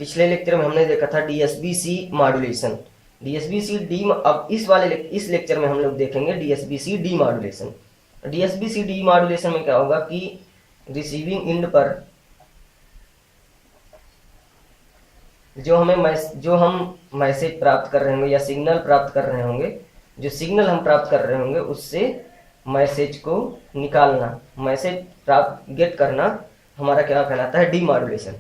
पिछले लेक्चर में हमने देखा था डीएसबीसी मॉड्यूलेशन, डीएसबीसी डी। अब इस लेक्चर में हम लोग देखेंगे डीएसबीसी डी मॉड्यूलेशन। डीएसबीसी डी मॉड्यूलेशन में क्या होगा कि रिसीविंग एंड पर जो हम मैसेज प्राप्त कर रहे होंगे या सिग्नल प्राप्त कर रहे होंगे, जो सिग्नल हम प्राप्त कर रहे होंगे उससे मैसेज को निकालना, मैसेज प्राप्त गेट करना हमारा क्या कहलाता है, डी मॉड्यूलेशन।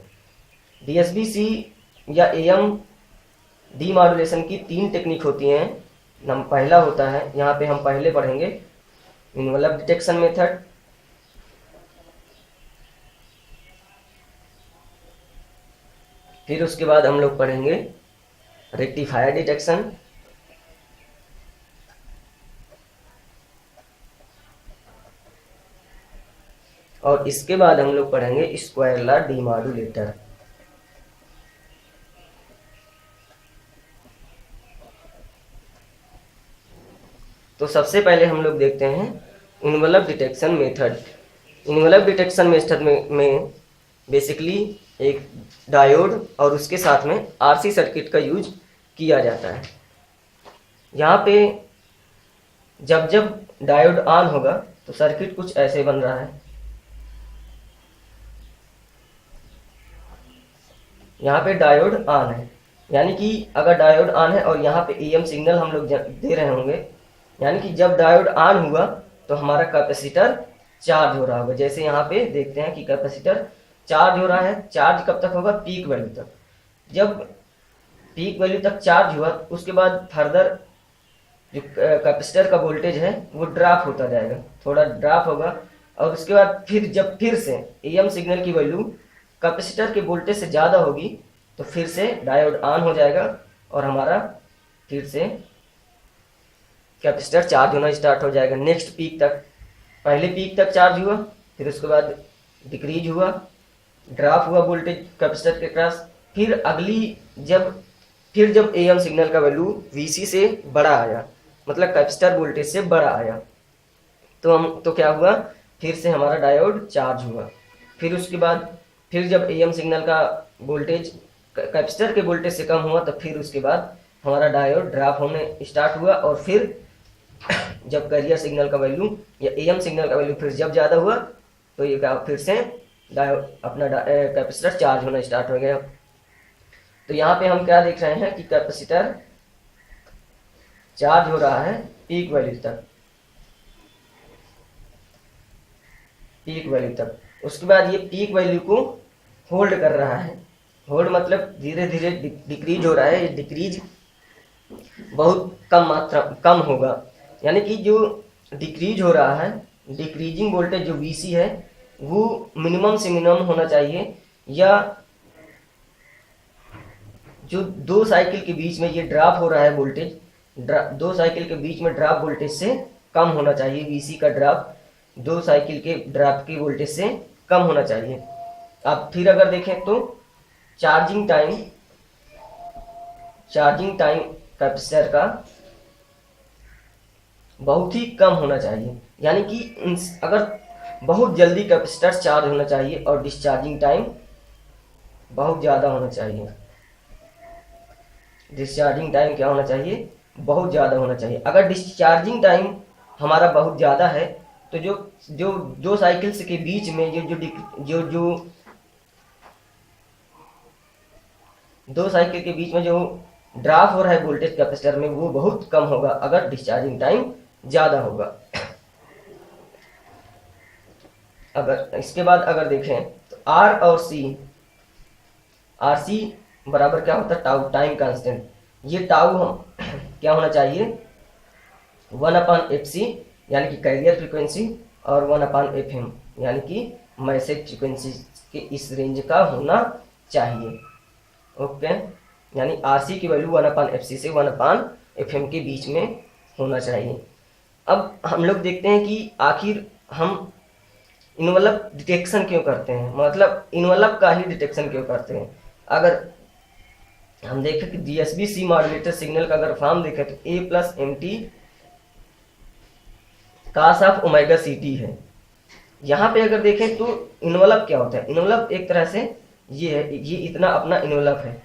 डीएसबीसी या एएम डी मॉड्यूलेशन की 3 टेक्निक होती हैं। पहला होता है, यहाँ पे हम पहले पढ़ेंगे इनवलप डिटेक्शन मेथड, फिर उसके बाद हम लोग पढ़ेंगे रेक्टिफायर डिटेक्शन, और इसके बाद हम लोग पढ़ेंगे स्क्वायर लॉ डीमॉड्यूलेटर। तो सबसे पहले हम लोग देखते हैं envelope detection method. Envelope detection method में बेसिकली एक डायोड और उसके साथ में आरसी सर्किट का यूज किया जाता है। यहाँ पे जब जब डायोड ऑन होगा तो सर्किट कुछ ऐसे बन रहा है। यहाँ पे डायोड ऑन है, यानी कि अगर डायोड ऑन है और यहाँ पे ईएम सिग्नल हम लोग दे रहे होंगे, यानी कि जब डायोड ऑन हुआ तो हमारा कैपेसिटर चार्ज हो रहा होगा। जैसे यहाँ पे देखते हैं कि कैपेसिटर चार्ज हो रहा है। चार्ज कब तक होगा, पीक वैल्यू तक। जब पीक वैल्यू तक चार्ज हुआ उसके बाद फर्दर जो कैपेसिटर का वोल्टेज है वो ड्रॉप होता जाएगा, थोड़ा ड्रॉप होगा, और उसके बाद फिर से एएम सिग्नल की वैल्यू कैपेसिटर के वोल्टेज से ज़्यादा होगी तो फिर से डायोड ऑन हो जाएगा और हमारा फिर से कैपेसिटर चार्ज होना स्टार्ट हो जाएगा नेक्स्ट पीक तक। पहले पीक तक चार्ज हुआ, फिर उसके बाद डिक्रीज हुआ, ड्रॉप हुआ वोल्टेज कैपेसिटर के क्रॉस, फिर जब एएम सिग्नल का वैल्यू वीसी से बड़ा आया, मतलब कैपेसिटर वोल्टेज से बड़ा आया, तो क्या हुआ, फिर से हमारा डायोड चार्ज हुआ। फिर उसके बाद फिर जब एएम सिग्नल का वोल्टेज कैपेसिटर के वोल्टेज से कम हुआ तो फिर उसके बाद हमारा डायोड ड्रॉप होने स्टार्ट हुआ, और फिर जब कैरियर सिग्नल का वैल्यू या एएम सिग्नल का वैल्यू फिर जब ज़्यादा हुआ तो ये फिर से डायोड अपना कैपेसिटर चार्ज होना स्टार्ट हो गया। तो यहाँ पे हम क्या देख रहे हैं कि कैपेसिटर चार्ज हो रहा है पीक वैल्यू तक। उसके बाद ये पीक वैल्यू को होल्ड कर रहा है। होल्ड मतलब धीरे धीरे डिक्रीज हो रहा है। ये डिक्रीज बहुत कम होगा, यानी कि जो डिक्रीज हो रहा है, डिक्रीजिंग वोल्टेज जो वीसी है वो मिनिमम से मिनिमम होना चाहिए, या जो 2 साइकिल के बीच में ये ड्रॉप हो रहा है वोल्टेज, 2 साइकिल के बीच में ड्रॉप वोल्टेज से कम होना चाहिए। वीसी का ड्रॉप 2 साइकिल के ड्रॉप की वोल्टेज से कम होना चाहिए। अब फिर अगर देखें तो चार्जिंग टाइम कैपेसिटर का बहुत ही कम होना चाहिए, यानी कि अगर बहुत जल्दी कैपेसिटर चार्ज होना चाहिए और डिस्चार्जिंग टाइम बहुत ज़्यादा होना चाहिए। डिस्चार्जिंग टाइम क्या होना चाहिए, बहुत ज़्यादा होना चाहिए। अगर डिस्चार्जिंग टाइम हमारा बहुत ज़्यादा है तो जो 2 साइकिल्स के बीच में जो 2 साइकिल के बीच में जो ड्रॉप हो रहा है वोल्टेज कैपेसिटर में वो बहुत कम होगा अगर डिस्चार्जिंग टाइम ज़्यादा होगा। अगर इसके बाद अगर देखें तो आर और सी बराबर क्या होता है, टाउ, टाइम कांस्टेंट। ये टाउ हम क्या होना चाहिए, 1/fc यानी कि कैरियर फ्रीक्वेंसी, और 1/fm यानी कि मैसेज फ्रीक्वेंसी के इस रेंज का होना चाहिए। ओके, यानी आरसी की वैल्यू 1/fc से 1/fm के बीच में होना चाहिए। अब हम लोग देखते हैं कि आखिर हम इनवलप डिटेक्शन क्यों करते हैं, मतलब इनवलप का ही डिटेक्शन क्यों करते हैं। अगर हम देखें कि डीएसबीसी मॉड्यूलेटर सिग्नल का अगर फॉर्म देखें तो A+mt cos of omega ct है। यहाँ पे अगर देखें तो इनवलप क्या होता है, इनवलप एक तरह से ये है, ये इतना अपना इन्वलप है।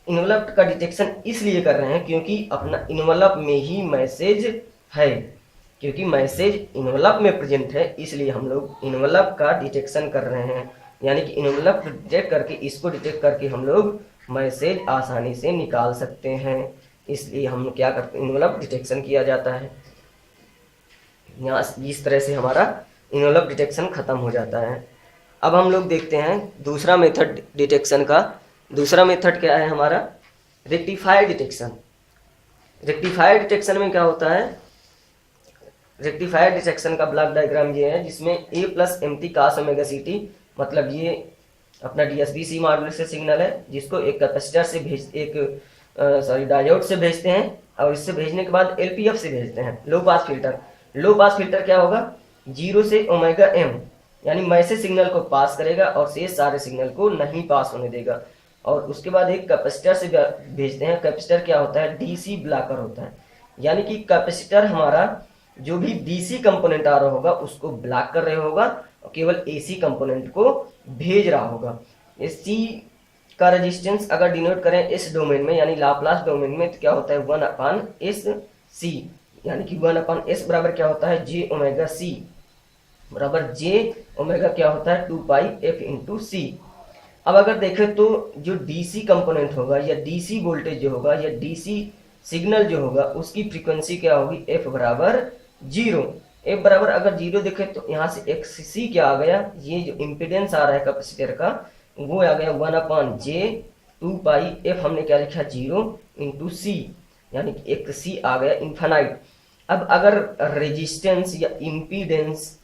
इन्वलप का डिटेक्शन इसलिए कर रहे हैं क्योंकि अपना इन्वलप में ही मैसेज है, क्योंकि मैसेज इन्वलप में प्रेजेंट है, इसलिए हम लोग इन्वलप का डिटेक्शन कर रहे हैं। यानी कि इन्वलप डिटेक्ट करके, इसको डिटेक्ट करके हम लोग मैसेज आसानी से निकाल सकते हैं, इसलिए हम क्या करते हैं, इन्वलप डिटेक्शन किया जाता है। यहाँ इस तरह से हमारा इन्वलप डिटेक्शन खत्म हो जाता है। अब हम लोग देखते हैं दूसरा मेथड डिटेक्शन का। दूसरा मेथड क्या है हमारा, रेक्टिफायर डिटेक्शन। रेक्टिफायर डिटेक्शन में क्या होता है, रेक्टिफायर डिटेक्शन का ब्लॉक डायग्राम ये है, जिसमें A plus M T cos omega C T, मतलब ये अपना डीएसबीसी मॉड्यूलेशन सिग्नल है, जिसको एक कैपेसिटर से डायोड से भेजते हैं, और इससे भेजने के बाद एलपीएफ से भेजते हैं, लो पास फिल्टर। लो पास फिल्टर क्या होगा, 0 से ओमेगा एम, यानी मैसेज सिग्नल को पास करेगा और शेष सारे सिग्नल को नहीं पास होने देगा। और उसके बाद एक कैपेसिटर से भेजते हैं। कैपेसिटर क्या होता है, डीसी ब्लॉकर होता है, यानी कि कैपेसिटर हमारा जो भी डीसी कंपोनेंट आ रहा होगा उसको ब्लॉक कर रहे होगा और केवल एसी कंपोनेंट को भेज रहा होगा। एसी का रेजिस्टेंस अगर डिनोट करें इस डोमेन में, यानी लाप्लास डोमेन में, तो क्या होता है 1/s/c, यानी कि 1/s बराबर क्या होता है, j ओमेगा c बराबर j ओमेगा क्या होता है 2πf इंटू सी। अब अगर देखें तो जो डीसी कंपोनेंट होगा या डीसी वोल्टेज जो होगा या डीसी सिग्नल जो होगा उसकी फ्रीक्वेंसी क्या होगी, f बराबर 0। f बराबर अगर 0 देखें तो यहाँ से XC क्या आ गया, ये जो इम्पिडेंस आ रहा है कैपेसिटर का वो आ गया 1/j2πf, हमने क्या लिखा 0 इंटू सी, यानी कि XC आ गया इन्फानाइट। अब अगर रेजिस्टेंस या इम्पीडेंस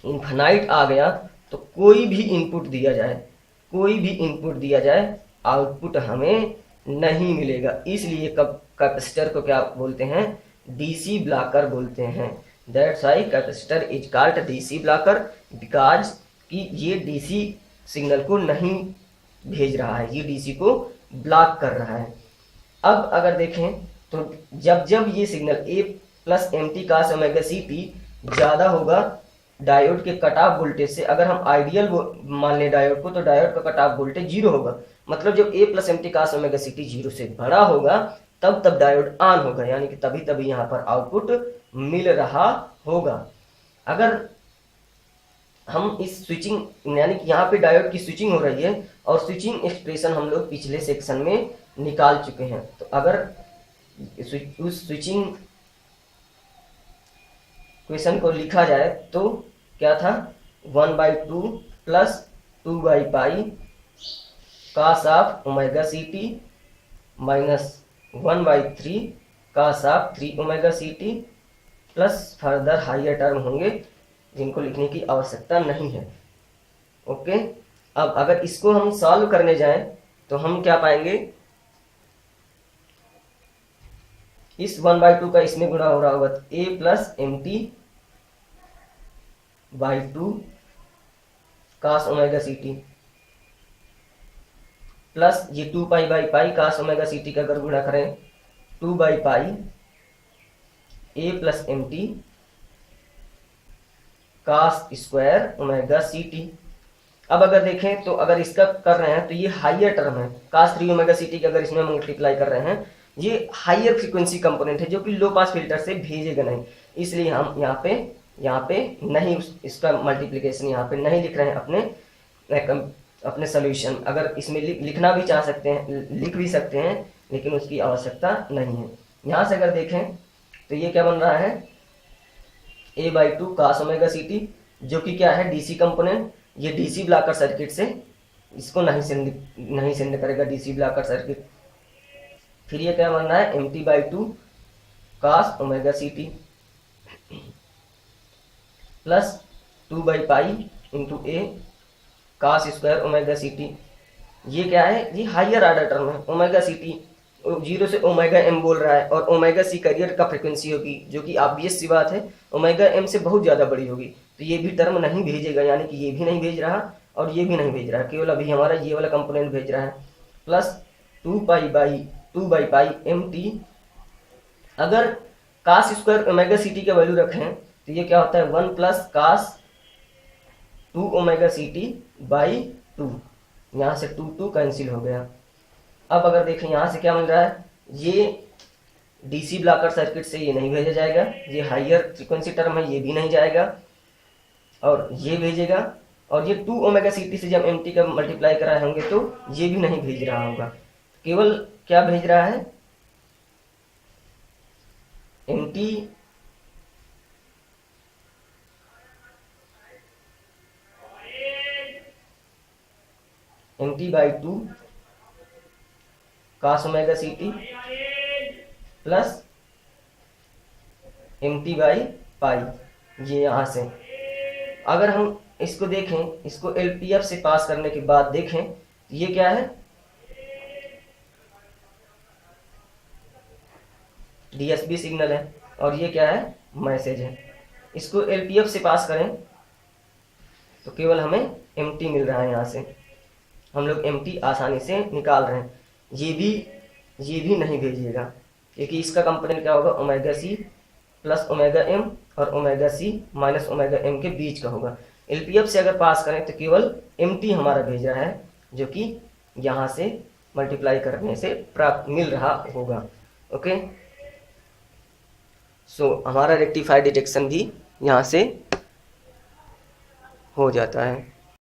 इन्फानाइट आ गया तो कोई भी इनपुट दिया जाए, कोई भी इनपुट दिया जाए, आउटपुट हमें नहीं मिलेगा। इसलिए कैपेसिटर को क्या बोलते हैं, डीसी ब्लॉकर बोलते हैं। That's why capacitor is called DC blocker, because कि ये डीसी सिग्नल को नहीं भेज रहा है, ये डीसी को ब्लॉक कर रहा है। अब अगर देखें तो जब जब ये signal A plus M T cos omega C T ज़्यादा होगा डायोड के कट ऑफ वोल्टेज से, अगर हम आइडियल मान लें डायोड को, तो डायोड का कट ऑफ वोल्टेज 0 होगा। मतलब जब A plus M T cos omega C T 0 से बड़ा होगा तब डायोड ऑन होगा, यानी कि तभी यहाँ पर आउटपुट मिल रहा होगा। अगर हम इस स्विचिंग, यानी कि यहाँ पे डायोड की स्विचिंग हो रही है और स्विचिंग एक्सप्रेशन हम लोग पिछले सेक्शन में निकाल चुके हैं, तो अगर उस स्विचिंग क्वेश्चन को लिखा जाए तो क्या था, 1/2 plus 2/π cos of omega C T minus 1/3 cos of 3 omega C T, plus further higher term होंगे जिनको लिखने की आवश्यकता नहीं है। ओके, अब अगर इसको हम सॉल्व करने जाएं तो हम क्या पाएंगे, इस 1/2 का इसमें गुणा हो रहा होगा तो a plus M t by 2 cos omega C T, plus ये 2π/π कास ओमेगा सी टी का अगर गुणा करें 2/π a plus M T cos square omega C t. अब अगर देखें तो अगर इसका कर रहे हैं तो ये हाइयर टर्म है, कास 3 ओमेगा सी टी का अगर इसमें मल्टीप्लाई कर रहे हैं, ये हाइयर फ्रीक्वेंसी कंपोनेंट है जो कि लो पास फिल्टर से भेजेगा नहीं, इसलिए हम यहाँ पे नहीं इसका मल्टीप्लिकेशन यहाँ पे नहीं लिख रहे हैं अपने सोल्यूशन। अगर इसमें लिखना भी चाह सकते हैं, लिख भी सकते हैं, लेकिन उसकी आवश्यकता नहीं है। यहाँ से अगर देखें तो ये क्या बन रहा है, a/2 कास ओमेगा सी टी, जो कि क्या है डीसी कंपोनेंट, ये डीसी ब्लॉकर सर्किट से इसको नहीं सेंड करेगा डीसी ब्लॉकर सर्किट। फिर ये क्या बन रहा है, mt/2 cos omega C T plus 2/π into A cos square omega C T. ये क्या है, ये हाइयर ऑर्डर टर्म है। ओमेगा सी टी 0 से ओमेगा एम बोल रहा है और ओमेगा सी कैरियर का फ्रिक्वेंसी होगी, जो कि ऑब्वियस सी बात है ओमेगा एम से बहुत ज़्यादा बड़ी होगी, तो ये भी टर्म नहीं भेजेगा, यानी कि ये भी नहीं भेज रहा और ये भी नहीं भेज रहा, केवल अभी हमारा ये वाला कंपोनेंट भेज रहा है। प्लस 2/π एम टी, अगर कास स्क्वायर ओमेगा सी टी का वैल्यू रखें तो ये क्या होता है 1 plus cos 2 omega C t by 2, यहाँ से 2 कैंसिल हो गया। अब अगर देखें यहाँ से क्या मिल रहा है, ये डीसी ब्लॉकर सर्किट से ये नहीं भेजा जाएगा, ये हाइयर फ्रीक्वेंसी टर्म है ये भी नहीं जाएगा, और ये भेजेगा, और ये 2 ओमेगा सी टी से जब एम टी का मल्टीप्लाई कराए होंगे तो ये भी नहीं भेज रहा होगा, केवल क्या भेज रहा है, m t by 2 cos omega C T plus M t by pi, ये यहाँ से। अगर हम इसको देखें, इसको एलपीएफ से पास करने के बाद देखें, ये क्या है, डीएसबी सिग्नल है, और ये क्या है, मैसेज है। इसको एलपीएफ से पास करें तो केवल हमें एमटी मिल रहा है, यहाँ से हम लोग एमटी आसानी से निकाल रहे हैं। ये भी नहीं भेजिएगा, क्योंकि इसका कंपोनेंट क्या होगा, omega C plus omega M और omega C minus omega M के बीच का होगा। एलपीएफ से अगर पास करें तो केवल एमटी हमारा भेज रहा है, जो कि यहाँ से मल्टीप्लाई करने से प्राप्त मिल रहा होगा। ओके, सो हमारा रेक्टिफाइड डिटेक्शन भी यहाँ से हो जाता है।